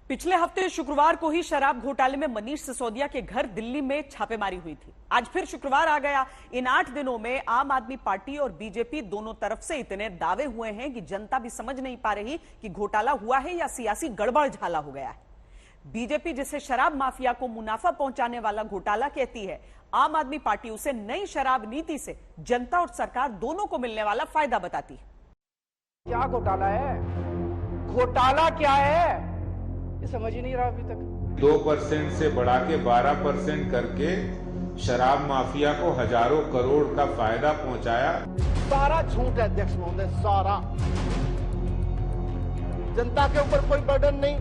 पिछले हफ्ते शुक्रवार को ही शराब घोटाले में मनीष सिसोदिया के घर दिल्ली में छापेमारी हुई थी। आज फिर शुक्रवार आ गया। इन 8 दिनों में आम आदमी पार्टी और बीजेपी दोनों तरफ से इतने दावे हुए हैं कि जनता भी समझ नहीं पा रही कि घोटाला हुआ है या सियासी गड़बड़ झाला हो गया है। बीजेपी जिसे शराब माफिया को मुनाफा पहुंचाने वाला घोटाला कहती है, आम आदमी पार्टी उसे नई शराब नीति से जनता और सरकार दोनों को मिलने वाला फायदा बताती है। क्या घोटाला है? घोटाला क्या है ये समझ ही नहीं रहा अभी तक। 2% से बढ़ा के 12% करके शराब माफिया को हजारों करोड़ का फायदा पहुंचाया। सारा झूठ है अध्यक्ष महोदय, सारा। जनता के ऊपर कोई बर्डन नहीं,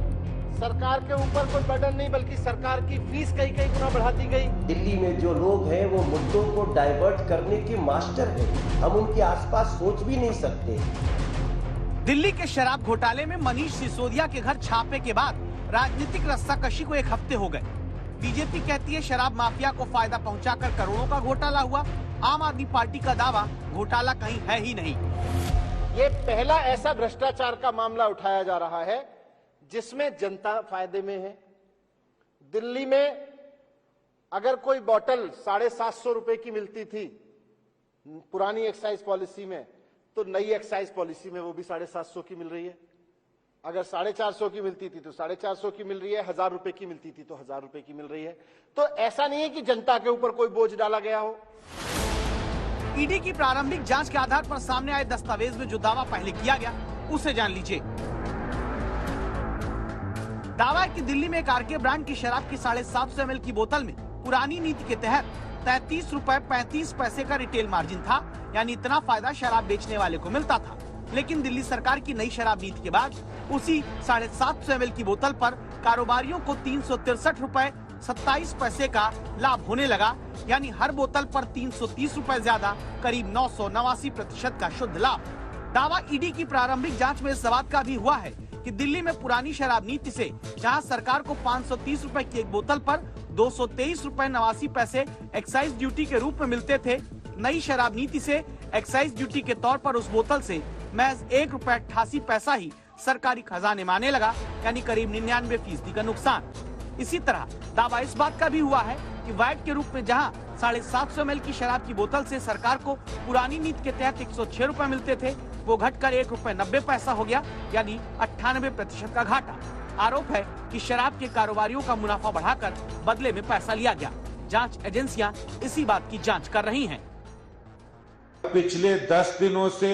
सरकार के ऊपर कोई बर्डन नहीं, बल्कि सरकार की फीस कई गुना बढ़ा दी गई। दिल्ली में जो लोग हैं वो मुद्दों को डाइवर्ट करने के मास्टर हैं, हम उनके आसपास सोच भी नहीं सकते। दिल्ली के शराब घोटाले में मनीष सिसोदिया के घर छापे के बाद राजनीतिक रस्साकशी को 1 हफ्ते हो गए। बीजेपी कहती है शराब माफिया को फायदा पहुंचाकर करोड़ों का घोटाला हुआ। आम आदमी पार्टी का दावा घोटाला कहीं है ही नहीं। ये पहला ऐसा भ्रष्टाचार का मामला उठाया जा रहा है जिसमें जनता फायदे में है। दिल्ली में अगर कोई बोतल 750 रुपए की मिलती थी पुरानी एक्साइज पॉलिसी में, तो नई एक्साइज पॉलिसी में वो भी 750 की मिल रही है। अगर 450 की मिलती थी तो 450 की मिल रही है, 1000 रुपए की मिलती थी तो 1000 रुपए की मिल रही है। तो ऐसा नहीं है कि जनता के ऊपर कोई बोझ डाला गया हो। ईडी की प्रारंभिक जांच के आधार पर सामने आए दस्तावेज में जो दावा पहले किया गया उसे जान लीजिए। दावा है कि दिल्ली में एक आरके ब्रांड की शराब की 750 ml की बोतल में पुरानी नीति के तहत 33 रुपए 35 पैसे का रिटेल मार्जिन था, यानी इतना फायदा शराब बेचने वाले को मिलता था। लेकिन दिल्ली सरकार की नई शराब नीति के बाद उसी 750 ml की बोतल पर कारोबारियों को 363 रुपए 27 पैसे का लाभ होने लगा, यानी हर बोतल पर 330 रुपए ज्यादा, करीब 989% का शुद्ध लाभ। दावा ईडी की प्रारंभिक जांच में इस बात का भी हुआ है कि दिल्ली में पुरानी शराब नीति से जहां सरकार को 530 रुपए की एक बोतल पर 223 रुपए 89 पैसे एक्साइज ड्यूटी के रूप में मिलते थे, नई शराब नीति से एक्साइज ड्यूटी के तौर पर उस बोतल से महज 1 रुपए 88 पैसा ही सरकारी खजाने में आने लगा, यानी करीब 99% का नुकसान। इसी तरह दावा इस बात का भी हुआ है कि वैट के रूप में जहां 750 ml की शराब की बोतल से सरकार को पुरानी नीति के तहत 106 रुपए मिलते थे, वो घटकर 1 रुपए 90 पैसा हो गया, यानी 98% का घाटा। आरोप है कि शराब के कारोबारियों का मुनाफा बढ़ाकर बदले में पैसा लिया गया। जांच एजेंसियां इसी बात की जांच कर रही हैं। पिछले 10 दिनों से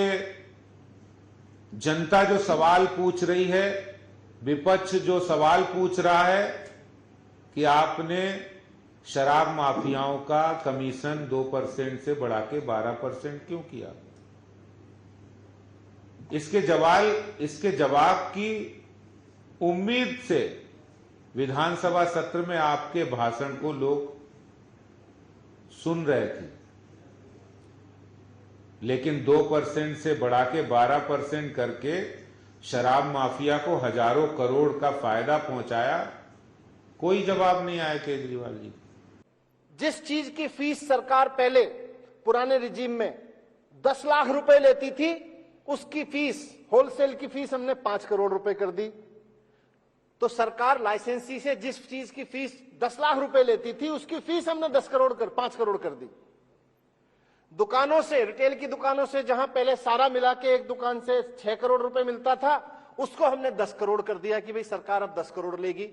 जनता जो सवाल पूछ रही है, विपक्ष जो सवाल पूछ रहा है कि आपने शराब माफियाओं का कमीशन 2% से बढ़ा के 12% क्यों किया, इसके जवाब की उम्मीद से विधानसभा सत्र में आपके भाषण को लोग सुन रहे थे। लेकिन 2% से बढ़ा के 12% करके शराब माफिया को हजारों करोड़ का फायदा पहुंचाया, कोई जवाब नहीं आया केजरीवाल जी। जिस चीज की फीस सरकार पहले पुराने रिजीम में 10 लाख रुपए लेती थी, उसकी फीस, होलसेल की फीस हमने 5 करोड़ रुपए कर दी। तो सरकार लाइसेंसी से जिस चीज की फीस 10 लाख रुपए लेती थी, उसकी फीस हमने 5 करोड़ कर दी। दुकानों से, रिटेल की दुकानों से जहां पहले सारा मिला के एक दुकान से 6 करोड़ रुपए मिलता था, उसको हमने 10 करोड़ कर दिया कि भाई सरकार अब 10 करोड़ लेगी।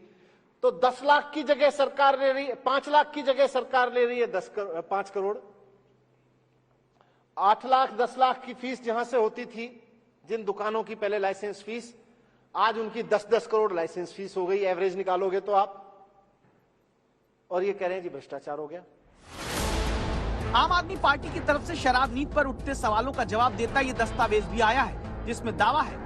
तो 10 लाख की जगह सरकार ले रही है, 5 लाख की जगह सरकार ले रही है 5 करोड़। 8 लाख 10 लाख की फीस जहां से होती थी जिन दुकानों की पहले लाइसेंस फीस, आज उनकी 10-10 करोड़ लाइसेंस फीस हो गई। एवरेज निकालोगे तो आप, और ये कह रहे हैं जी भ्रष्टाचार हो गया। आम आदमी पार्टी की तरफ से शराब नीति पर उठते सवालों का जवाब देता ये दस्तावेज भी आया है, जिसमें दावा है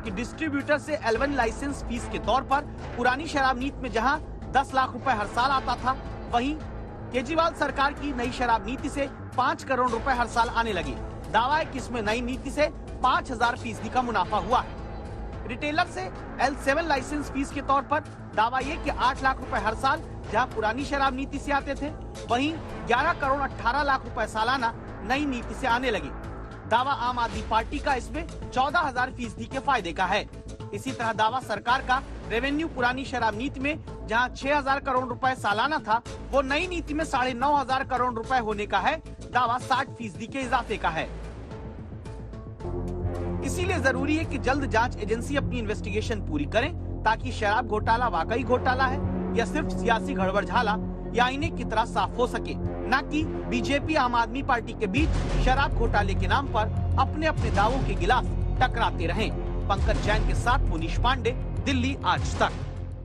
कि डिस्ट्रीब्यूटर से L1 लाइसेंस फीस के तौर पर पुरानी शराब नीति में जहां 10 लाख रुपए हर साल आता था, वहीं केजरीवाल सरकार की नई शराब नीति से 5 करोड़ रुपए हर साल आने लगे। दावा है कि इसमें नई नीति से 5000% का मुनाफा हुआ है। रिटेलर से L7 लाइसेंस फीस के तौर पर दावा ये कि 8 लाख रुपए हर साल जहां पुरानी शराब नीति से आते थे, वहीं 11 करोड़ 18 लाख रुपए सालाना नई नीति से आने लगे। दावा आम आदमी पार्टी का इसमें 14,000% के फायदे का है। इसी तरह दावा सरकार का रेवेन्यू पुरानी शराब नीति में जहां 6,000 करोड़ रुपए सालाना था, वो नई नीति में 9,500 करोड़ रुपए होने का है। दावा 60% के इजाफे का है। इसीलिए जरूरी है कि जल्द जांच एजेंसी अपनी इन्वेस्टिगेशन पूरी करें, ताकि शराब घोटाला वाकई घोटाला है या सिर्फ सियासी गड़बड़झाला या आईने की तरह साफ हो सके, न कि बीजेपी आम आदमी पार्टी के बीच शराब घोटाले के नाम पर अपने अपने दावों के गिलाफ टकराते रहें। पंकज जैन के साथ मुनीश पांडे, दिल्ली आज तक।